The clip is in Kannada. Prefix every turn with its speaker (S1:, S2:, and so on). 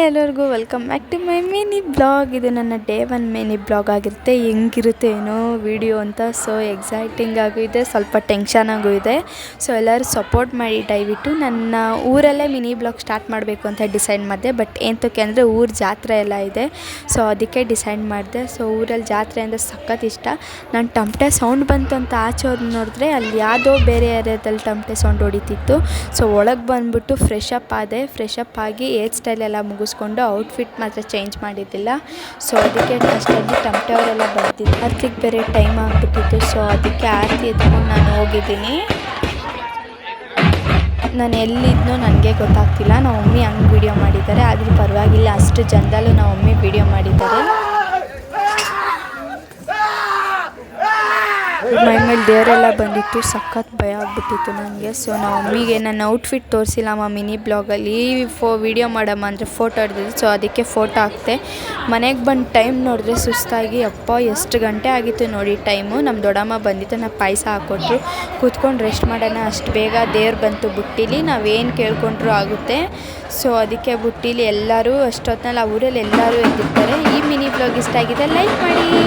S1: ಎಲ್ಲರಿಗೂ welcome back to my mini blog. ಇದು ನನ್ನ ಡೇ 1 ಮಿನಿ ಬ್ಲಾಗ್ ಆಗಿರುತ್ತೆ. ಹೆಂಗಿರುತ್ತೆ ಏನೋ ವಿಡಿಯೋ ಅಂತ. ಸೊ ಎಕ್ಸೈಟಿಂಗ್ ಆಗೂ ಇದೆ, ಸ್ವಲ್ಪ ಟೆನ್ಷನ್ ಆಗೂ ಇದೆ. ಸೊ ಎಲ್ಲರೂ ಸಪೋರ್ಟ್ ಮಾಡಿ ದಯವಿಟ್ಟು. ನನ್ನ ಊರಲ್ಲೇ ಮಿನಿ ಬ್ಲಾಗ್ ಸ್ಟಾರ್ಟ್ ಮಾಡಬೇಕು ಅಂತ ಡಿಸೈಡ್ ಮಾಡಿದೆ. ಬಟ್ ಏನಕ್ಕೆ ಅಂದರೆ ಊರು ಜಾತ್ರೆ ಎಲ್ಲ ಇದೆ. ಸೊ ಅದಕ್ಕೆ ಡಿಸೈಡ್ ಮಾಡಿದೆ. ಸೊ ಊರಲ್ಲಿ ಜಾತ್ರೆ ಅಂದರೆ ಸಖತ್ ಇಷ್ಟ. ನಾನು ಟಮಟೆ ಸೌಂಡ್ ಬಂತು ಅಂತ ಆಚೆ ಹೋಗಿ ನೋಡಿದ್ರೆ ಅಲ್ಲಿ ಯಾವುದೋ ಬೇರೆ ಏರಿಯಾದಲ್ಲಿ ಟಮಟೆ ಸೌಂಡ್ ಹೊಡಿತಿತ್ತು. ಸೊ ಒಳಗೆ ಬಂದುಬಿಟ್ಟು ಫ್ರೆಶ್ ಅಪ್ ಆಗಿ ಹೇರ್ ಸ್ಟೈಲ್ ಎಲ್ಲ ಮುಗಿಸ್ಕೊಂಡು ಔಟ್ಫಿಟ್ ಮಾತ್ರ ಚೇಂಜ್ ಮಾಡಿದ್ದಿಲ್ಲ. ಸೊ ಅದಕ್ಕೆ ಫಸ್ಟಲ್ಲಿ ಟಮಟೆ ಅವರೆಲ್ಲ ಬರ್ತಿದ್ದು ಆರತಿಗೆ ಬೇರೆ ಟೈಮ್ ಆಗಿಬಿಟ್ಟಿತ್ತು. ಸೊ ಅದಕ್ಕೆ ಆರತಿ ಎತ್ಕೊಂಡು ನಾನು ಹೋಗಿದ್ದೀನಿ. ನಾನು ಎಲ್ಲಿದ್ನೋ ನನಗೆ ಗೊತ್ತಾಗ್ತಿಲ್ಲ. ನಮ್ಮ ಮಮ್ಮಿ ಹಂಗೆ ವೀಡಿಯೋ ಮಾಡಿದ್ದಾರೆ, ಆದರೂ ಪರವಾಗಿಲ್ಲ, ಅಷ್ಟು ಜನದಲ್ಲೂ ನಮ್ಮ ಮಮ್ಮಿ ವೀಡಿಯೋ ಮಾಡಿದ್ದಾರೆ. ಮೈ ಮೇಲೆ ದೇವರೆಲ್ಲ ಬಂದಿತ್ತು, ಸಖತ್ ಭಯ ಆಗಿಬಿಟ್ಟಿತ್ತು ನನಗೆ. ಸೊ ನಮ್ಮ ಮಮ್ಮಿಗೆ ನನ್ನ ಔಟ್ಫಿಟ್ ತೋರಿಸಿಲ್ಲಮ್ಮ ಮಿನಿ ಬ್ಲಾಗಲ್ಲಿ, ವೀಡಿಯೋ ಮಾಡಮ್ಮ ಅಂದರೆ ಫೋಟೋ ಹಿಡ್ದಿದ್ದು. ಸೊ ಅದಕ್ಕೆ ಫೋಟೋ ಹಾಕ್ತೆ. ಮನೆಗೆ ಬಂದು ಟೈಮ್ ನೋಡಿದ್ರೆ ಸುಸ್ತಾಗಿ ಅಪ್ಪ ಎಷ್ಟು ಗಂಟೆ ಆಗಿತ್ತು ನೋಡಿ ಟೈಮು. ನಮ್ಮ ದೊಡ್ಡಮ್ಮ ಬಂದಿತ್ತು, ನಾವು ಪಾಯಸ ಹಾಕ್ಕೊಟ್ರು, ಕೂತ್ಕೊಂಡು ರೆಸ್ಟ್ ಮಾಡೋಣ. ಅಷ್ಟು ಬೇಗ ದೇವ್ರು ಬಂತು ಬುಟ್ಟಿಲಿ, ನಾವೇನು ಕೇಳ್ಕೊಂಡ್ರೂ ಆಗುತ್ತೆ. ಸೊ ಅದಕ್ಕೆ ಬುಟ್ಟಿಲಿ ಎಲ್ಲರೂ ಅಷ್ಟೊತ್ತಿನಲ್ಲಿ ಆ ಊರಲ್ಲಿ ಎಲ್ಲರೂ ಎದ್ದಿರ್ತಾರೆ. ಈ ಮಿನಿ ಬ್ಲಾಗ್ ಇಷ್ಟ ಆಗಿದೆ, ಲೈಕ್ ಮಾಡಿ.